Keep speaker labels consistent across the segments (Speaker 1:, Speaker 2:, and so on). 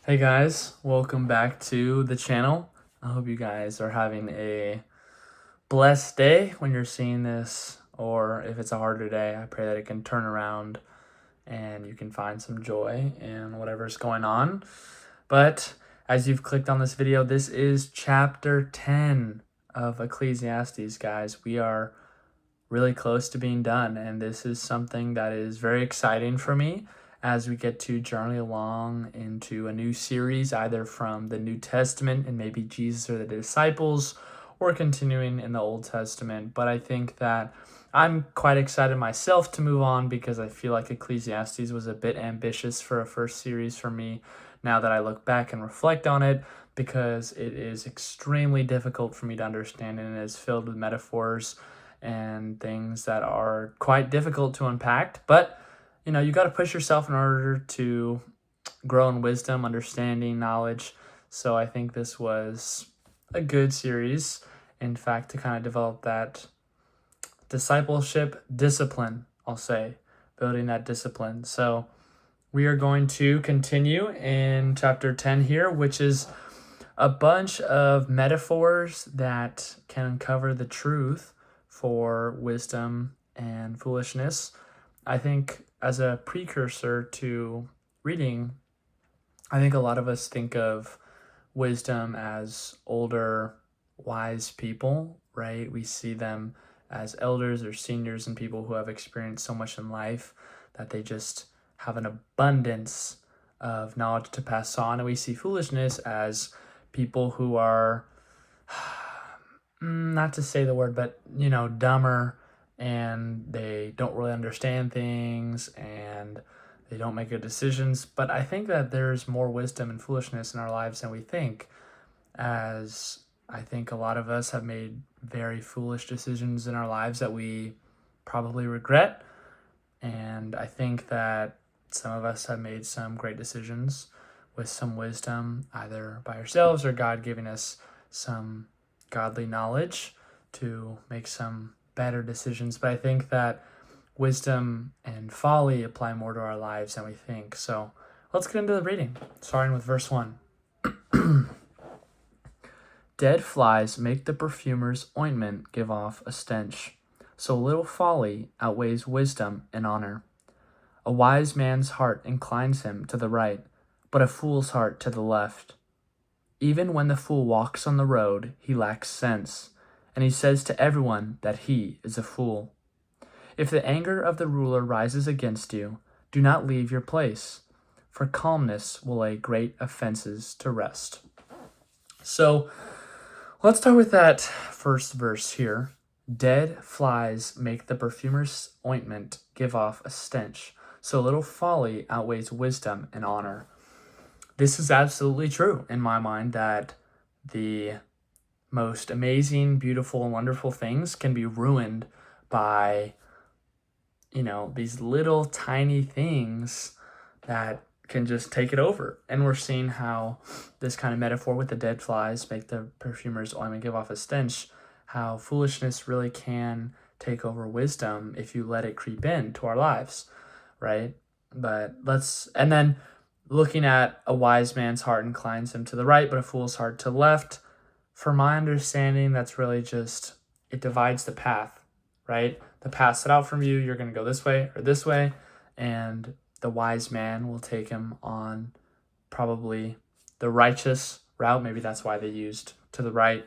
Speaker 1: Hey guys, welcome back to the channel. I hope you guys are having a blessed day when you're seeing this, or if it's a harder day, I pray that it can turn around and you can find some joy in whatever's going on. But as you've clicked on this video, this is chapter 10 of Ecclesiastes, guys. We are really close to being done, and this is something that is very exciting for me as we get to journey along into a new series, either from the New Testament and maybe Jesus or the disciples, or continuing in the Old Testament. But I think that I'm quite excited myself to move on because I feel like Ecclesiastes was a bit ambitious for a first series for me now that I look back and reflect on it, because it is extremely difficult for me to understand and it is filled with metaphors and things that are quite difficult to unpack. But you got to push yourself in order to grow in wisdom, understanding, knowledge. So I think this was a good series, in fact, to kind of develop that discipleship discipline, I'll say, building that discipline. So we are going to continue in chapter 10 here, which is a bunch of metaphors that can uncover the truth for wisdom and foolishness. I think as a precursor to reading, I think a lot of us think of wisdom as older, wise people, right? We see them as elders or seniors and people who have experienced so much in life that they just have an abundance of knowledge to pass on. And we see foolishness as people who are, not to say the word, but, dumber, and they don't really understand things and they don't make good decisions. But I think that there's more wisdom and foolishness in our lives than we think, as I think a lot of us have made very foolish decisions in our lives that we probably regret. And I think that some of us have made some great decisions with some wisdom, either by ourselves or God giving us some godly knowledge to make some better decisions. But I think that wisdom and folly apply more to our lives than we think. So let's get into the reading, starting with verse 1. Dead flies make the perfumer's ointment give off a stench, so little folly outweighs wisdom and honor. A wise man's heart inclines him to the right, but a fool's heart to the left. Even when the fool walks on the road, he lacks sense, and he says to everyone that he is a fool. If the anger of the ruler rises against you, do not leave your place, for calmness will lay great offenses to rest. So let's start with that first verse here. Dead flies make the perfumer's ointment give off a stench, so little folly outweighs wisdom and honor. This is absolutely true in my mind, that the most amazing, beautiful, and wonderful things can be ruined by, these little tiny things that can just take it over. And we're seeing how this kind of metaphor with the dead flies make the perfumer's ointment give off a stench, how foolishness really can take over wisdom if you let it creep into our lives, right? And then looking at a wise man's heart inclines him to the right, but a fool's heart to the left. For my understanding, that's really just, it divides the path, right? The path set out from you, you're going to go this way or this way, and the wise man will take him on probably the righteous route. Maybe that's why they used to the right,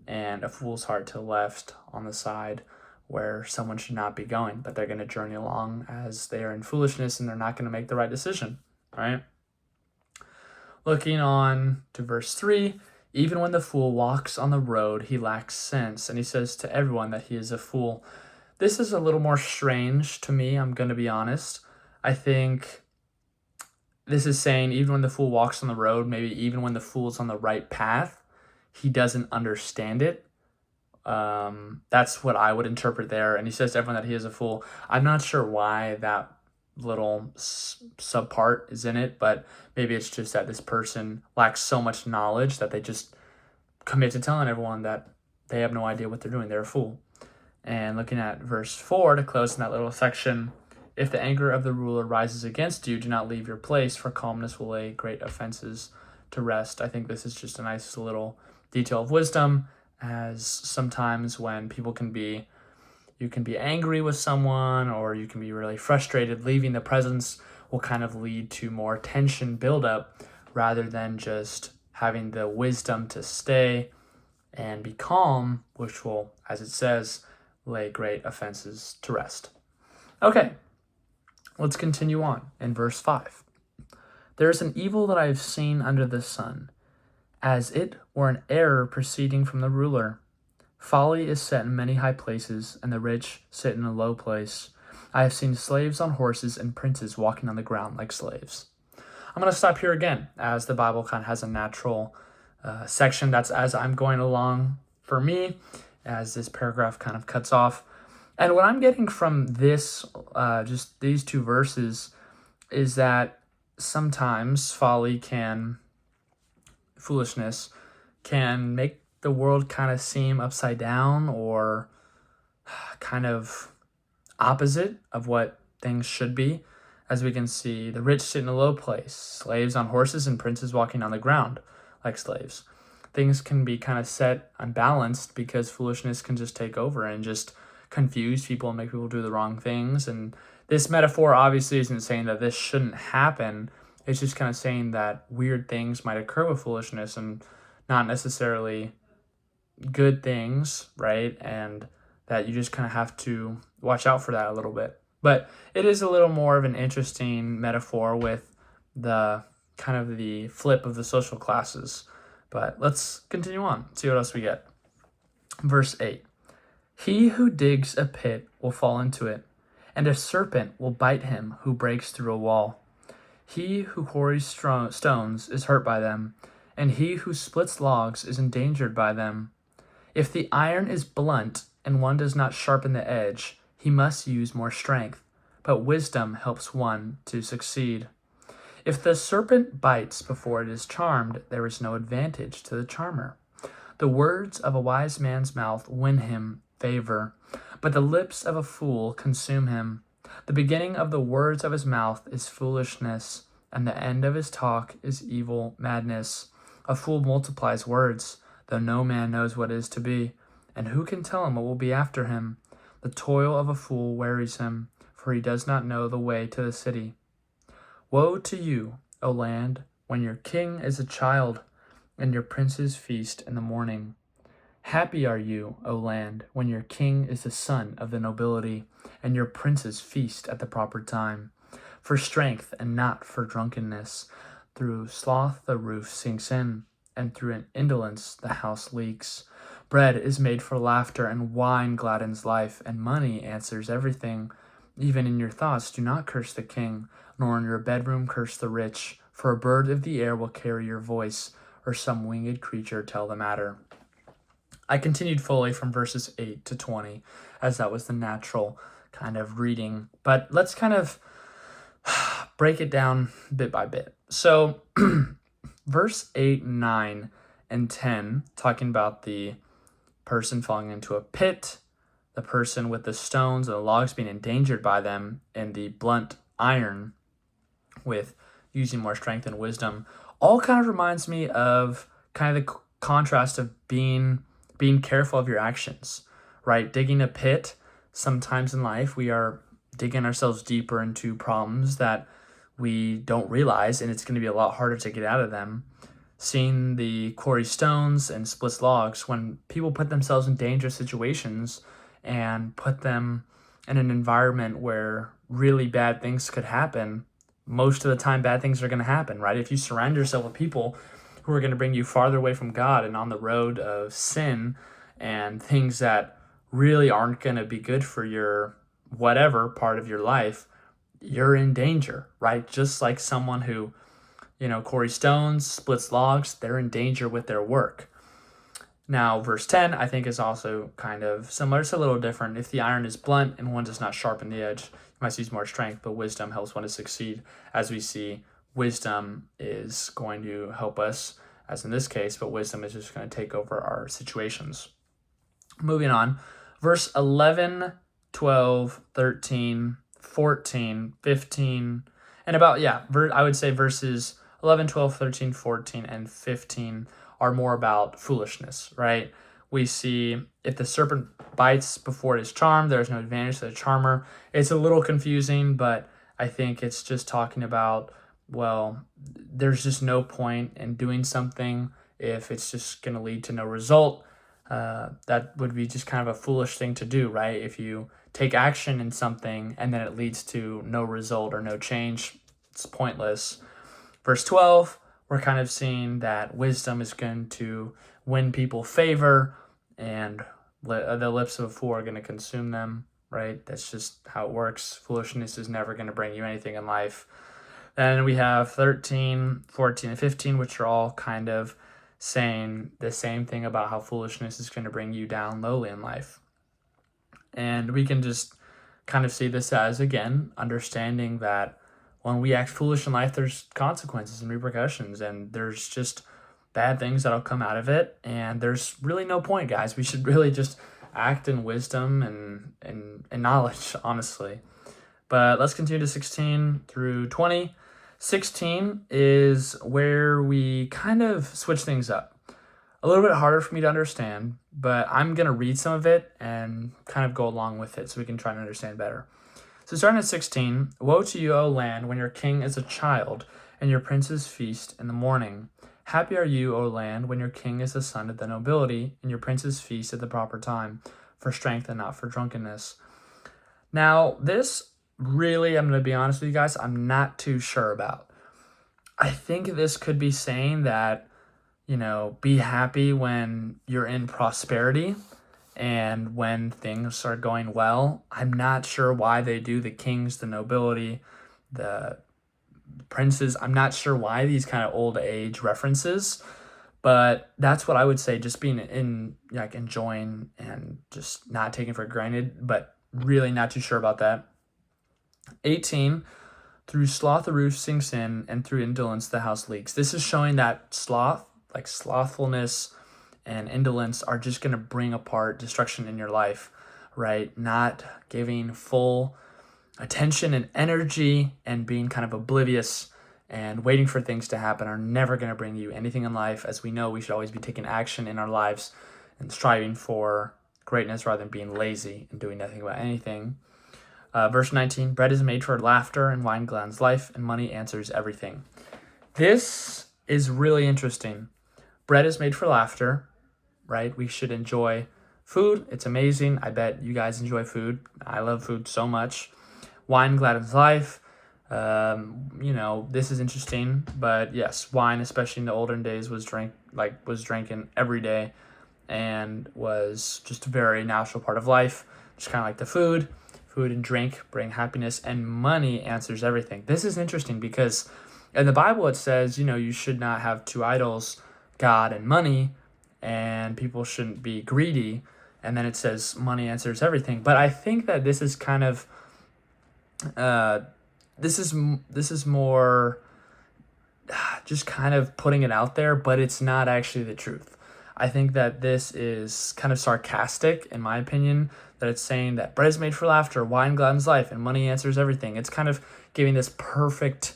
Speaker 1: and a fool's heart to the left, on the side where someone should not be going, but they're going to journey along as they are in foolishness and they're not going to make the right decision, right? Looking on to verse 3, even when the fool walks on the road, he lacks sense, and he says to everyone that he is a fool. This is a little more strange to me, I'm going to be honest. I think this is saying even when the fool walks on the road, maybe even when the fool is on the right path, he doesn't understand it. That's what I would interpret there. And he says to everyone that he is a fool. I'm not sure why that little subpart is in it, but maybe it's just that this person lacks so much knowledge that they just commit to telling everyone that they have no idea what they're doing. They're a fool. And looking at verse 4 to close in that little section, If the anger of the ruler rises against you, do not leave your place, for calmness will lay great offenses to rest. I think this is just a nice little detail of wisdom, as sometimes when you can be angry with someone or you can be really frustrated, leaving the presence will kind of lead to more tension buildup rather than just having the wisdom to stay and be calm, which will, as it says, lay great offenses to rest. Okay, let's continue on in verse 5. There is an evil that I have seen under the sun, as it were an error proceeding from the ruler. Folly is set in many high places, and the rich sit in a low place. I have seen slaves on horses and princes walking on the ground like slaves. I'm going to stop here again, as the Bible kind of has a natural section that's as I'm going along for me, as this paragraph kind of cuts off. And what I'm getting from this, just these two verses, is that sometimes foolishness can make the world kind of seem upside down or kind of opposite of what things should be. As we can see, the rich sit in a low place, slaves on horses and princes walking on the ground like slaves. Things can be kind of set unbalanced because foolishness can just take over and just confuse people and make people do the wrong things. And this metaphor obviously isn't saying that this shouldn't happen. It's just kind of saying that weird things might occur with foolishness and not necessarily good things, right? And that you just kind of have to watch out for that a little bit. But it is a little more of an interesting metaphor with the kind of the flip of the social classes. But let's continue on, see what else we get. Verse 8. He who digs a pit will fall into it, and a serpent will bite him who breaks through a wall. He who quarries stones is hurt by them, and he who splits logs is endangered by them. If the iron is blunt and one does not sharpen the edge, he must use more strength, but wisdom helps one to succeed. If the serpent bites before it is charmed, there is no advantage to the charmer. The words of a wise man's mouth win him favor, but the lips of a fool consume him. The beginning of the words of his mouth is foolishness, and the end of his talk is evil madness. A fool multiplies words, though no man knows what is to be, and who can tell him what will be after him? The toil of a fool wearies him, for he does not know the way to the city. Woe to you, O land, when your king is a child, and your princes feast in the morning. Happy are you, O land, when your king is the son of the nobility, and your princes feast at the proper time. For strength and not for drunkenness. Through sloth the roof sinks in, and through an indolence the house leaks. Bread is made for laughter, and wine gladdens life, and money answers everything. Even in your thoughts do not curse the king, nor in your bedroom curse the rich, for a bird of the air will carry your voice, or some winged creature tell the matter. I continued fully from verses 8 to 20, as that was the natural kind of reading. But let's kind of break it down bit by bit. So, verse 8, 9, and 10, talking about the person falling into a pit, the person with the stones and the logs being endangered by them, and the blunt iron with using more strength and wisdom, all kind of reminds me of kind of the contrast of being careful of your actions, right? Digging a pit, sometimes in life we are digging ourselves deeper into problems that we don't realize, and it's going to be a lot harder to get out of them. Seeing the quarry stones and splits logs, when people put themselves in dangerous situations and put them in an environment where really bad things could happen, most of the time bad things are going to happen, right? If you surround yourself with people who are going to bring you farther away from God and on the road of sin and things that really aren't going to be good for your whatever part of your life, you're in danger, right? Just like someone who, quarries stones, splits logs, they're in danger with their work. Now, verse 10, I think, is also kind of similar. It's a little different. If the iron is blunt and one does not sharpen the edge, you must use more strength, but wisdom helps one to succeed. As we see, wisdom is going to help us, as in this case, but wisdom is just going to take over our situations. Moving on, verse 11, 12, 13, 14, 15, and about, I would say verses 11, 12, 13, 14, and 15 are more about foolishness, right? We see if the serpent bites before it is charmed, there is no advantage to the charmer. It's a little confusing, but I think it's just talking about, well, there's just no point in doing something if it's just going to lead to no result. That would be just kind of a foolish thing to do, right? If you take action in something and then it leads to no result or no change, it's pointless. Verse 12, we're kind of seeing that wisdom is going to win people favor, and the lips of a fool are going to consume them, right? That's just how it works. Foolishness is never going to bring you anything in life. Then we have 13, 14, and 15, which are all kind of saying the same thing about how foolishness is going to bring you down lowly in life. And we can just kind of see this as, again, understanding that when we act foolish in life, there's consequences and repercussions, and there's just bad things that'll come out of it. And there's really no point, guys. We should really just act in wisdom and knowledge, honestly. But let's continue to 16 through 20. 16 is where we kind of switch things up. A little bit harder for me to understand, but I'm going to read some of it and kind of go along with it so we can try and understand better. So starting at 16, woe to you, O land, when your king is a child, and your princes feast in the morning. Happy are you, O land, when your king is the son of the nobility, and your princes feast at the proper time, for strength and not for drunkenness. Now, this really, I'm going to be honest with you guys, I'm not too sure about. I think this could be saying that, be happy when you're in prosperity and when things are going well. I'm not sure why they do the kings, the nobility, the princes. I'm not sure why these kind of old age references, but that's what I would say, just being enjoying and just not taking for granted, but really not too sure about that. 18, through sloth the roof sinks in, and through indolence the house leaks. This is showing that slothfulness and indolence are just going to bring apart destruction in your life, right? Not giving full attention and energy and being kind of oblivious and waiting for things to happen are never going to bring you anything in life. As we know, we should always be taking action in our lives and striving for greatness rather than being lazy and doing nothing about anything. Verse 19, bread is made for laughter, and wine gladdens life, and money answers everything. This is really interesting. Bread is made for laughter, right? We should enjoy food. It's amazing. I bet you guys enjoy food. I love food so much. Wine gladdens life. This is interesting, but yes, wine, especially in the olden days, was drinking every day and was just a very natural part of life. Just kind of like the food. Food and drink bring happiness, and money answers everything. This is interesting because in the Bible it says, you should not have two idols, God and money, and people shouldn't be greedy. And then it says money answers everything. But I think that this is kind of, this is more just kind of putting it out there, but it's not actually the truth. I think that this is kind of sarcastic, in my opinion, that it's saying that bread is made for laughter, wine gladdens life, and money answers everything. It's kind of giving this perfect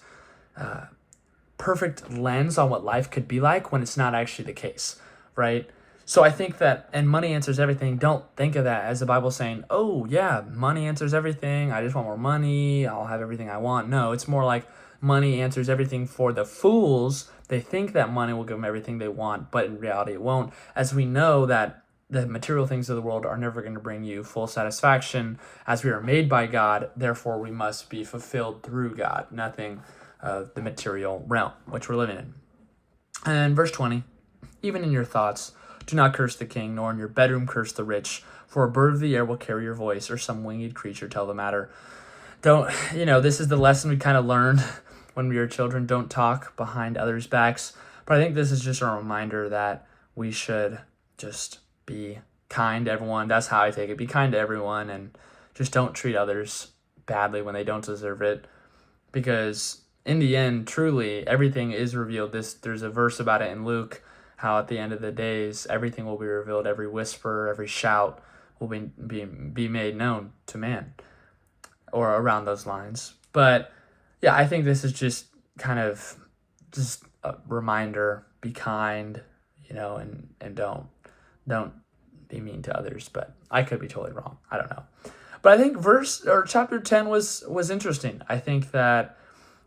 Speaker 1: lens on what life could be like when it's not actually the case, right? So I think that, and money answers everything, don't think of that as the Bible saying, oh yeah, money answers everything, I just want more money, I'll have everything I want. No, it's more like money answers everything for the fools. They think that money will give them everything they want, but in reality it won't. As we know that the material things of the world are never going to bring you full satisfaction, as we are made by God, therefore we must be fulfilled through God, nothing of the material realm, which we're living in. And verse 20, even in your thoughts, do not curse the king, nor in your bedroom curse the rich, for a bird of the air will carry your voice, or some winged creature tell the matter. This is the lesson we kind of learned when we were children. Don't talk behind others' backs. But I think this is just a reminder that we should just be kind to everyone. That's how I take it. Be kind to everyone, and just don't treat others badly when they don't deserve it. Because in the end, truly, everything is revealed. There's a verse about it in Luke, how at the end of the days, everything will be revealed. Every whisper, every shout will be made known to man. or around those lines. But yeah, I think this is just kind of just a reminder: be kind, and don't be mean to others. But I could be totally wrong. I don't know. But I think chapter 10 was interesting. I think that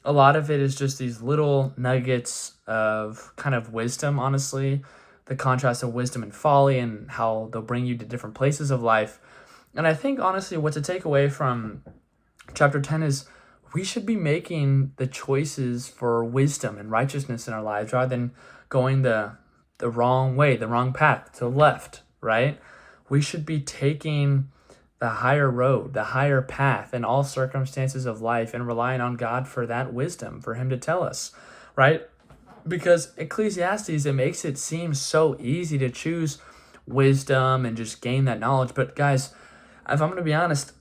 Speaker 1: a lot of it is just these little nuggets of kind of wisdom, honestly, the contrast of wisdom and folly and how they'll bring you to different places of life. And I think, honestly, what to take away from chapter 10 is we should be making the choices for wisdom and righteousness in our lives rather than going the wrong way, the wrong path, to the left, right? We should be taking the higher road, the higher path in all circumstances of life and relying on God for that wisdom, for Him to tell us, right? Because Ecclesiastes, it makes it seem so easy to choose wisdom and just gain that knowledge. But guys, if I'm going to be honest,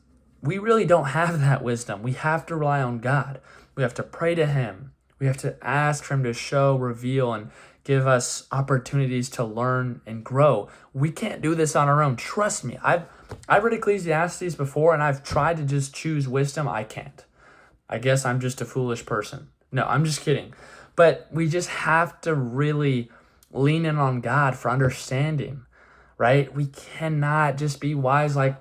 Speaker 1: we really don't have that wisdom. We have to rely on God. We have to pray to Him. We have to ask for Him to show, reveal, and give us opportunities to learn and grow. We can't do this on our own. Trust me. I've read Ecclesiastes before, and I've tried to just choose wisdom. I can't. I guess I'm just a foolish person. No, I'm just kidding. But we just have to really lean in on God for understanding, right? We cannot just be wise like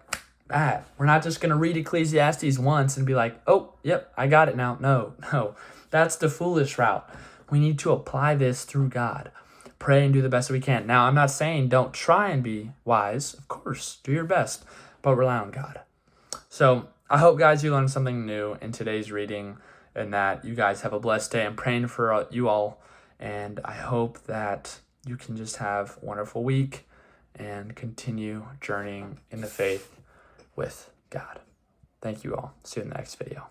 Speaker 1: that. We're not just going to read Ecclesiastes once and be like, oh, yep, I got it now. No. That's the foolish route. We need to apply this through God. Pray and do the best that we can. Now, I'm not saying don't try and be wise. Of course, do your best, but rely on God. So I hope, guys, you learned something new in today's reading and that you guys have a blessed day. I'm praying for you all, and I hope that you can just have a wonderful week and continue journeying in the faith with God. Thank you all. See you in the next video.